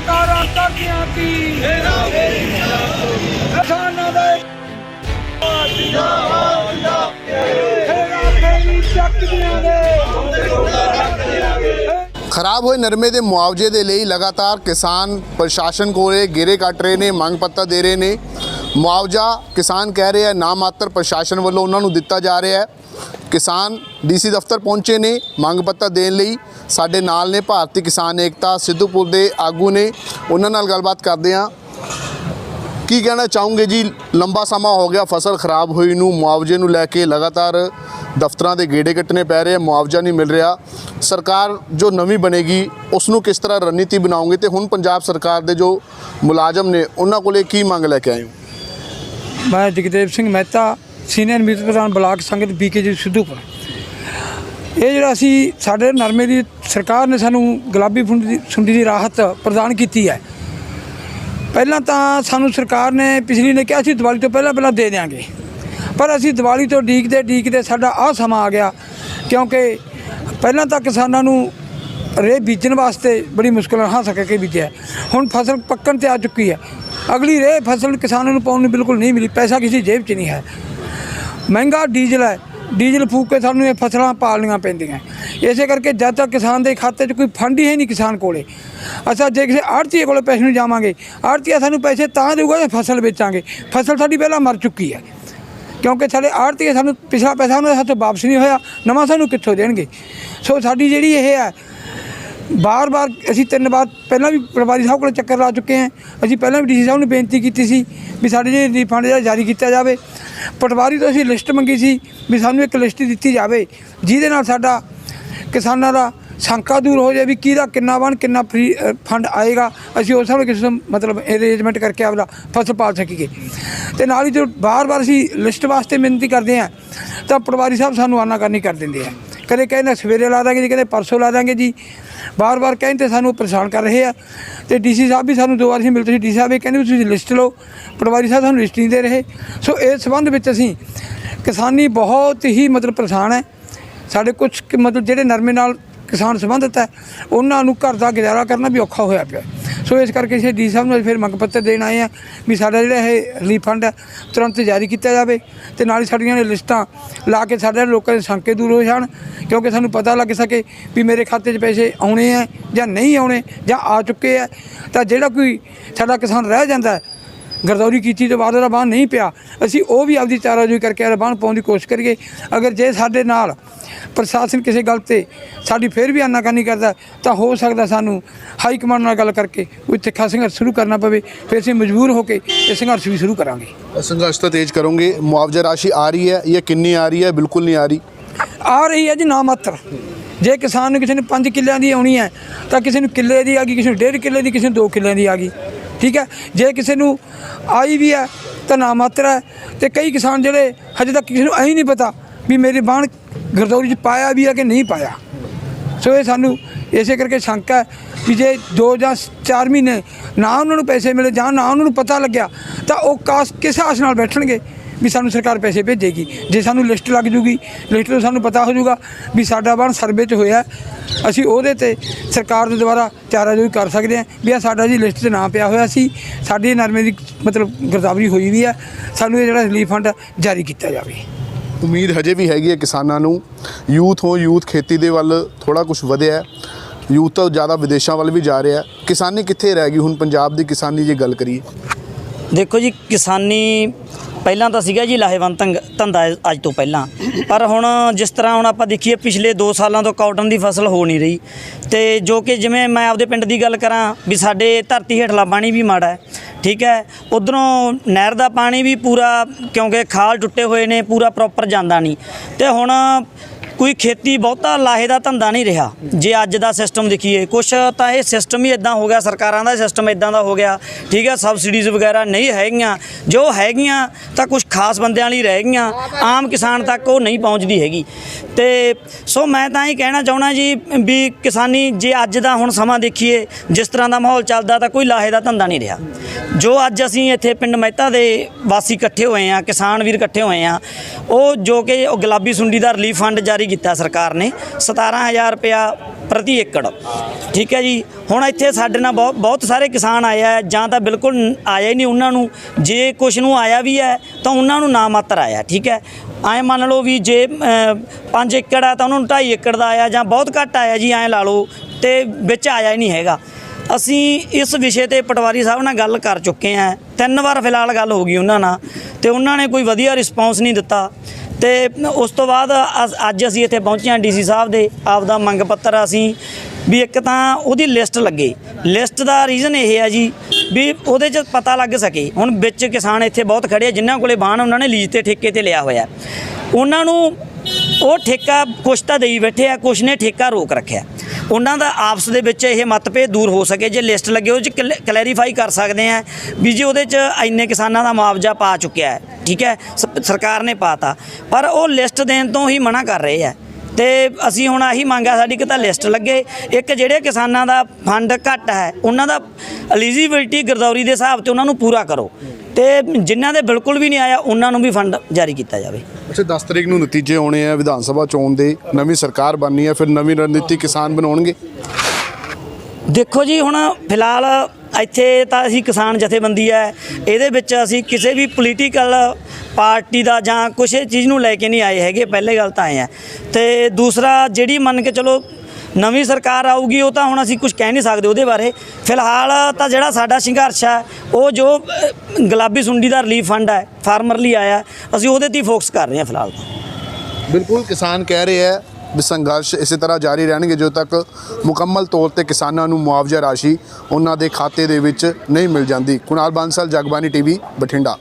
ਸਰਕਾਰਾਂ ਕਰਦੀਆਂ ਕੀ ਕਿਸਾਨਾਂ ਦੇ ਖਰਾਬ ਹੋਏ ਨਰਮੇ ਦੇ ਮੁਆਵਜ਼ੇ ਦੇ ਲਈ ਲਗਾਤਾਰ ਕਿਸਾਨ ਪ੍ਰਸ਼ਾਸਨ ਕੋਲੇ ਗੇੜੇ ਕੱਟ ਰਹੇ ਨੇ, ਮੰਗ ਪੱਤਰ ਦੇ ਰਹੇ ਨੇ। ਮੁਆਵਜ਼ਾ ਕਿਸਾਨ ਕਹਿ ਰਹੇ ਆ ਨਾ ਮਾਤਰ ਪ੍ਰਸ਼ਾਸਨ ਵੱਲੋਂ ਉਹਨਾਂ ਨੂੰ ਦਿੱਤਾ ਜਾ ਰਿਹਾ ਹੈ। ਕਿਸਾਨ ਡੀਸੀ ਦਫ਼ਤਰ ਪਹੁੰਚੇ ਨੇ ਮੰਗ ਪੱਤਰ ਦੇਣ ਲਈ। ਸਾਡੇ ਨਾਲ ਨੇ ਭਾਰਤੀ ਕਿਸਾਨ ਏਕਤਾ ਸਿੱਧੂਪੁਰ ਦੇ ਆਗੂ ਨੇ, ਉਹਨਾਂ ਨਾਲ ਗੱਲਬਾਤ ਕਰਦੇ ਹਾਂ। ਕੀ ਕਹਿਣਾ ਚਾਹੋਗੇ ਜੀ? ਲੰਬਾ ਸਮਾਂ ਹੋ ਗਿਆ ਫਸਲ ਖਰਾਬ ਹੋਈ ਨੂੰ, ਮੁਆਵਜ਼ੇ ਨੂੰ ਲੈ ਕੇ ਲਗਾਤਾਰ ਦਫ਼ਤਰਾਂ ਦੇ ਗੇੜੇ ਕੱਟਣੇ ਪੈ ਰਹੇ, ਮੁਆਵਜ਼ਾ ਨਹੀਂ ਮਿਲ ਰਿਹਾ। ਸਰਕਾਰ ਜੋ ਨਵੀਂ ਬਣੇਗੀ ਉਸ ਨੂੰ ਕਿਸ ਤਰ੍ਹਾਂ ਰਣਨੀਤੀ ਬਣਾਓਗੇ ਤੇ ਹੁਣ ਪੰਜਾਬ ਸਰਕਾਰ ਦੇ ਜੋ ਮੁਲਾਜ਼ਮ ਨੇ ਉਹਨਾਂ ਕੋਲੇ ਕੀ ਮੰਗ ਲੈ ਕੇ ਆਏ ਹੋ? मैं जगदेव सिंह मेहता सीनियर मीत प्रधान ब्लाक संगत BKG सिद्धूपुर। ये जोड़ा असी साढ़े नरमे की सरकार ने सानू गुलाबी सुंडी की राहत प्रदान की है। पहला तो सानू सरकार ने पिछली ने कहा सी दिवाली तो पहला दे देंगे, पर असी दिवाली तो ਡੀਕਦੇ साडा आ समा आ गया, क्योंकि पहला तो किसानों नू रे बीजन वास्ते बड़ी मुश्किल हाँ सके बीजा। हुण फसल पक्कन ते आ चुकी है, अगली रे फसल किसानों को पाने बिल्कुल नहीं मिली, पैसा किसी जेब च नहीं है। महंगा डीजल है, डीजल फूक के सानू ये फसलां पालनियां पैंदियां। इसे करके जब तक किसान के खाते च कोई फंड ही है नहीं किसान कोले, असा जे किसी आड़तीए कोले पैसे नहीं जावांगे, आड़तीआ सानू पैसे तां देऊगा जे फसल बेचांगे। फसल साडी पहलां मर चुकी है, क्योंकि साढ़े आड़तीए सानू पिछला पैसा उन्होंने हाथों वापस नहीं होया, नवां सानू कित्थों देणगे। सो साडी जिहड़ी इह है बार बार असी 3 बार पहला भी पटवारी साहब को चक्कर ला चुके हैं। असी पहला भी DC साहब ने बेनती की सी भी साढ़े जो रिफंड जारी किया जाए। पटवारी तो असी लिस्ट मंगी सी भी सानू एक लिस्ट दी जाए जिहदे नाल साडा किसानां दा शंका दूर हो जाए भी किहदा किन्ना बन किन्ना फ्री फंड आएगा, असी उस हिसाब किस मतलब अरेंजमेंट करके आपदा फसल पाल सकीए। तो नाल ही जो बार बार असी लिस्ट वास्ते बेनती करते हैं तो पटवारी साहब सानू आनाकानी कर देंगे हैं। कदे कहते सवेरे ला देंगे जी, कहते परसों ला देंगे जी, बार बार कहते सानू परेशान कर रहे हैं। तो DC साहब भी सानू 2 बार मिलते थे, DC साहब ये कहते तुसीं लिस्ट लो, पटवारी साहब सानू लिस्ट नहीं दे रहे। सो इस संबंध में असीं किसानी बहुत ही मतलब परेशान है। साढ़े कुछ मतलब जिहड़े नरमे नाल किसान संबंधित है उन्होंने घर का गुजारा करना भी औखा होया पिया। सो इस करके असीं DC साहब नूं फिर मंग पत्र देण आए हैं भी साडा जिहड़ा इह रिलीफ फंड है तुरंत जारी किया जाए ते नाल ही साडीआं लिस्टां ला के साडे लोकां दे शंके दूर हो जाण, क्योंकि सानूं पता लग सके भी मेरे खाते 'च पैसे आउणे है जां नहीं आउणे जां आ चुके हैं। तां जिहड़ा कोई साडा किसान रह जांदा है गिरदौरी की तो बाद बांह नहीं पिया, असी वो भी आपकी चाराजोई करके बांह पाने की कोशिश करिए। अगर जे साडे नाल प्रशासन किसी गल ते साडी फिर भी आनाकानी करता तो हो सकता सानू हाई कमांड नाल गल करके कोई तिखा संघर्ष शुरू करना पवे, फिर असीं मजबूर होकर ये संघर्ष भी शुरू करांगे। संघर्ष तो तेज करोगे। मुआवजा राशि आ रही है या कितनी आ रही है? बिल्कुल नहीं आ रही है जी, ना मात्र। जे किसान किसी ने 5 किल्लियां दी आउणी है तो किसी ने किले दी आ गई, किसी ने 1.5 किले दी, किसी ने 2 किल्लियां दी आ गई, ठीक है। जे किसी नूं आई भी है तो ना मात्र है। तो कई किसान जिहड़े हजे तक किसी नूं नहीं पता भी मेरी बाण गिरदौरी च पाया भी है कि नहीं पाया। सो ये सानू इसे करके शंका है भी जे 2 या 4 महीने ना उन्होंने पैसे मिले जां ना उन्होंने पता लग्या तो वो किस आस नाल बैठणगे भी सानू सरकार पैसे भेजेगी। जे सानू लिस्ट लग जूगी, लिस्ट तो सानू पता हो जूगा भी साडा बाण सर्वे च होया, असी उहदे ते सरकार दे द्वारा चाराजोई कर सकते हैं भी साडा जी लिस्ट 'च ना पिया होया सी, साडी नरमे दी मतलब गिरदावरी होई भी है, सानू ये जिहड़ा रिलीफ फंड जारी किया जाए। उम्मीद हजे भी हैगी है किसानां नूं। यूथ खेती दे वल थोड़ा कुछ वधिया है, यूथ तो ज़्यादा विदेशों वाल भी जा रहा है। किसानी कित्थे रह गई हुण? पंजाब की किसानी जे गल करिए, देखो जी किसानी ਪਹਿਲਾਂ ਤਾਂ ਸੀਗਾ ਜੀ ਲਾਹੇਵੰਦ ਧੰਦਾ ਅੱਜ ਤੋਂ ਪਹਿਲਾਂ, ਪਰ ਹੁਣ ਜਿਸ ਤਰ੍ਹਾਂ ਹੁਣ ਆਪਾਂ ਦੇਖੀਏ ਪਿਛਲੇ 2 ਸਾਲਾਂ ਤੋਂ ਕਾਟਨ ਦੀ ਫਸਲ ਹੋ ਨਹੀਂ ਰਹੀ। ਤੇ ਜੋ ਕਿ ਜਿਵੇਂ ਮੈਂ ਆਪਦੇ ਪਿੰਡ ਦੀ ਗੱਲ ਕਰਾਂ ਵੀ ਸਾਡੇ ਧਰਤੀ ਹੇਠਲਾ ਪਾਣੀ ਵੀ ਮਾੜਾ ਹੈ, ਠੀਕ ਹੈ। ਉਧਰੋਂ ਨਹਿਰ ਦਾ ਪਾਣੀ ਵੀ ਪੂਰਾ ਕਿਉਂਕਿ ਖਾਲ ਟੁੱਟੇ ਹੋਏ ਨੇ ਪੂਰਾ ਪ੍ਰੋਪਰ ਜਾਂਦਾ ਨਹੀਂ। ਤੇ ਹੁਣ ਕੋਈ ਖੇਤੀ ਬਹੁਤਾ ਲਾਹੇ ਦਾ ਧੰਦਾ ਨਹੀਂ ਰਿਹਾ। ਜੇ ਅੱਜ ਦਾ ਸਿਸਟਮ ਦੇਖੀਏ ਕੁਛ ਤਾਂ ਇਹ ਸਿਸਟਮ ਹੀ ਇੱਦਾਂ ਹੋ ਗਿਆ, ਸਰਕਾਰਾਂ ਦਾ ਸਿਸਟਮ ਇੱਦਾਂ ਦਾ ਹੋ ਗਿਆ, ਠੀਕ ਹੈ। ਸਬਸਿਡੀਜ਼ ਵਗੈਰਾ ਨਹੀਂ ਹੈਗੀਆਂ, ਜੋ ਹੈਗੀਆਂ ਤਾਂ ਕੁਛ ਖਾਸ ਬੰਦਿਆਂ ਲਈ ਰਹਿ ਗਈਆਂ, ਆਮ ਕਿਸਾਨ ਤੱਕ ਉਹ ਨਹੀਂ ਪਹੁੰਚਦੀ ਹੈਗੀ। ਤੇ ਸੋ ਮੈਂ ਤਾਂ ਇਹ ਕਹਿਣਾ ਚਾਹੁੰਦਾ ਜੀ ਵੀ ਕਿਸਾਨੀ ਜੇ ਅੱਜ ਦਾ ਹੁਣ ਸਮਾਂ ਦੇਖੀਏ ਜਿਸ ਤਰ੍ਹਾਂ ਦਾ ਮਾਹੌਲ ਚੱਲਦਾ ਤਾਂ ਕੋਈ ਲਾਹੇ ਦਾ ਧੰਦਾ ਨਹੀਂ ਰਿਹਾ। ਜੋ ਅੱਜ ਅਸੀਂ ਇੱਥੇ ਪਿੰਡ ਮਹਿਤਾ ਦੇ ਵਾਸੀ ਇਕੱਠੇ ਹੋਏ ਹਾਂ, ਕਿਸਾਨ ਵੀਰ ਇਕੱਠੇ ਹੋਏ ਹਾਂ, ਉਹ ਜੋ ਕਿ ਉਹ ਗੁਲਾਬੀ ਸੁੰਡੀ ਦਾ ਰਿਲੀਫ ਫੰਡ ਜਾਰੀ ਕੀਤਾ ਸਰਕਾਰ ਨੇ 17,000 ਰੁਪਇਆ ਪ੍ਰਤੀ ਏਕੜ। ਠੀਕ ਹੈ ਜੀ। ਹੁਣ ਇੱਥੇ ਸਾਡੇ ਨਾਲ ਬਹੁਤ ਸਾਰੇ ਕਿਸਾਨ ਆਏ ਆ, ਜਾਂ ਤਾਂ ਬਿਲਕੁਲ ਆਇਆ ਹੀ ਨਹੀਂ ਉਹਨਾਂ ਨੂੰ, ਜੇ ਕੁਛ ਨੂੰ ਆਇਆ ਵੀ ਹੈ ਤਾਂ ਉਹਨਾਂ ਨੂੰ ਨਾ ਮਾਤਰ ਆਇਆ। ਠੀਕ ਹੈ। ਐਂ ਮੰਨ ਲਓ ਵੀ ਜੇ 5 ਏਕੜ ਆ ਤਾਂ ਉਹਨਾਂ ਨੂੰ 2.5 ਏਕੜ ਦਾ ਆਇਆ, ਜਾਂ ਬਹੁਤ ਘੱਟ ਆਇਆ ਜੀ, ਐਂ ਲਾ ਲਓ, ਤੇ ਵਿੱਚ ਆਇਆ ਹੀ ਨਹੀਂ ਹੈਗਾ। ਅਸੀਂ ਇਸ ਵਿਸ਼ੇ ਤੇ ਪਟਵਾਰੀ ਸਾਹਿਬ ਨਾਲ ਗੱਲ ਕਰ ਚੁੱਕੇ ਹਾਂ, 3 ਵਾਰ ਫਿਲਹਾਲ ਗੱਲ ਹੋ ਗਈ ਉਹਨਾਂ ਨਾਲ, ਤੇ ਉਹਨਾਂ ਨੇ ਕੋਈ ਵਧੀਆ ਰਿਸਪੌਂਸ ਨਹੀਂ ਦਿੱਤਾ। ਤੇ ਉਸ ਤੋਂ ਬਾਅਦ ਅੱਜ ਅਸੀਂ ਇੱਥੇ ਪਹੁੰਚੇ ਹਾਂ ਡੀਸੀ ਸਾਹਿਬ ਦੇ, ਆਪਦਾ ਮੰਗ ਪੱਤਰ ਅਸੀਂ ਵੀ ਇੱਕ ਤਾਂ ਉਹਦੀ ਲਿਸਟ ਲੱਗੇ। ਲਿਸਟ ਦਾ ਰੀਜ਼ਨ ਇਹ ਹੈ ਜੀ ਵੀ ਉਹਦੇ 'ਚ ਪਤਾ ਲੱਗ ਸਕੇ। ਹੁਣ ਵਿੱਚ ਕਿਸਾਨ ਇੱਥੇ ਬਹੁਤ ਖੜੇ ਆ ਜਿਨ੍ਹਾਂ ਕੋਲੇ ਵਾਹਣ ਉਹਨਾਂ ਨੇ ਲੀਜ਼ ਤੇ ਠੇਕੇ ਤੇ ਲਿਆ ਹੋਇਆ, ਉਹਨਾਂ ਨੂੰ ਉਹ ਠੇਕਾ ਕੁਛ ਤਾਂ ਦੇਈ ਬੈਠੇ ਆ, ਕੁਛ ਨੇ ਠੇਕਾ ਰੋਕ ਰੱਖਿਆ। ਉਹਨਾਂ ਦਾ ਆਪਸ ਦੇ ਵਿੱਚ ਇਹ ਮਤਭੇਦ ਦੂਰ ਹੋ ਸਕੇ ਜੇ ਲਿਸਟ ਲੱਗੇ ਉਹ 'ਚ ਕਲੈਰੀਫਾਈ ਕਰ ਸਕਦੇ ਆ ਵੀ ਜੀ ਉਹਦੇ 'ਚ ਇੰਨੇ ਕਿਸਾਨਾਂ ਦਾ ਮੁਆਵਜ਼ਾ ਪਾ ਚੁੱਕਿਆ ਹੈ। ਠੀਕ ਹੈ। ਸਰਕਾਰ ਨੇ ਪਾਤਾ, ਪਰ ਉਹ ਲਿਸਟ ਦੇਣ ਤੋਂ ਹੀ ਮਨਾ ਕਰ ਰਹੇ ਆ। ਤੇ ਅਸੀਂ ਹੁਣ ਆਹੀ ਮੰਗ ਆ ਸਾਡੀ ਕਿ ਤਾਂ ਲਿਸਟ ਲੱਗੇ, ਇੱਕ ਜਿਹੜੇ ਕਿਸਾਨਾਂ ਦਾ ਫੰਡ ਘੱਟ ਹੈ ਉਹਨਾਂ ਦਾ ਐਲੀਜੀਬਿਲਟੀ ਗਿਰਦੌਰੀ ਦੇ ਹਿਸਾਬ ਤੇ ਉਹਨਾਂ ਨੂੰ ਪੂਰਾ ਕਰੋ, ਤੇ ਜਿਨ੍ਹਾਂ ਦੇ ਬਿਲਕੁਲ ਵੀ ਨਹੀਂ ਆਇਆ ਉਹਨਾਂ ਨੂੰ ਵੀ ਫੰਡ ਜਾਰੀ ਕੀਤਾ ਜਾਵੇ। ਅੱਛਾ, 10 ਤਰੀਕ ਨੂੰ ਨਤੀਜੇ ਆਉਣੇ ਆ ਵਿਧਾਨ ਸਭਾ ਚੋਣ ਦੇ, ਨਵੀਂ ਸਰਕਾਰ ਬਣਨੀ ਹੈ, ਫਿਰ ਨਵੀਂ ਰਣਨੀਤੀ ਕਿਸਾਨ ਬਣਾਉਣਗੇ। ਦੇਖੋ ਜੀ, ਹੁਣ ਫਿਲਹਾਲ ਇੱਥੇ ਤਾਂ ਅਸੀਂ ਕਿਸਾਨ ਜਥੇਬੰਦੀ ਹੈ, ਇਹਦੇ ਵਿੱਚ ਅਸੀਂ ਕਿਸੇ ਵੀ ਪੋਲੀਟੀਕਲ ਪਾਰਟੀ ਦਾ ਜਾਂ ਕੁਛ ਚੀਜ਼ ਨੂੰ ਲੈ ਕੇ ਨਹੀਂ ਆਏ ਹੈਗੇ। ਪਹਿਲੇ ਗੱਲ ਤਾਂ ਆਏ ਆ, ਤੇ ਦੂਸਰਾ ਜਿਹੜੀ ਮੰਨ ਕੇ ਚਲੋ ਨਵੀਂ ਸਰਕਾਰ ਆਊਗੀ ਉਹ ਤਾਂ ਹੁਣ ਅਸੀਂ ਕੁਝ ਕਹਿ ਨਹੀਂ ਸਕਦੇ ਉਹਦੇ ਬਾਰੇ। ਫਿਲਹਾਲ ਤਾਂ ਜਿਹੜਾ ਸਾਡਾ ਸੰਘਰਸ਼ ਹੈ ਉਹ ਜੋ ਗੁਲਾਬੀ ਸੁੰਡੀ ਦਾ ਰਿਲੀਫ ਫੰਡ ਹੈ ਫਾਰਮਰ ਲਈ ਆਇਆ, ਅਸੀਂ ਉਹਦੇ 'ਤੇ ਹੀ ਫੋਕਸ ਕਰ ਰਹੇ ਹਾਂ ਫਿਲਹਾਲ ਤਾਂ। ਬਿਲਕੁਲ, ਕਿਸਾਨ ਕਹਿ ਰਹੇ ਹੈ ਵੀ ਸੰਘਰਸ਼ ਇਸੇ ਤਰ੍ਹਾਂ ਜਾਰੀ ਰਹਿਣਗੇ ਜਦੋਂ ਤੱਕ ਮੁਕੰਮਲ ਤੌਰ ਤੇ ਕਿਸਾਨਾਂ ਨੂੰ ਮੁਆਵਜ਼ਾ ਰਾਸ਼ੀ ਉਹਨਾਂ ਦੇ ਖਾਤੇ ਦੇ ਵਿੱਚ ਨਹੀਂ ਮਿਲ ਜਾਂਦੀ। ਕੁਨਾਲ ਬਾਂਸਲ, ਜਗਬਾਣੀ ਟੀਵੀ, ਬਠਿੰਡਾ।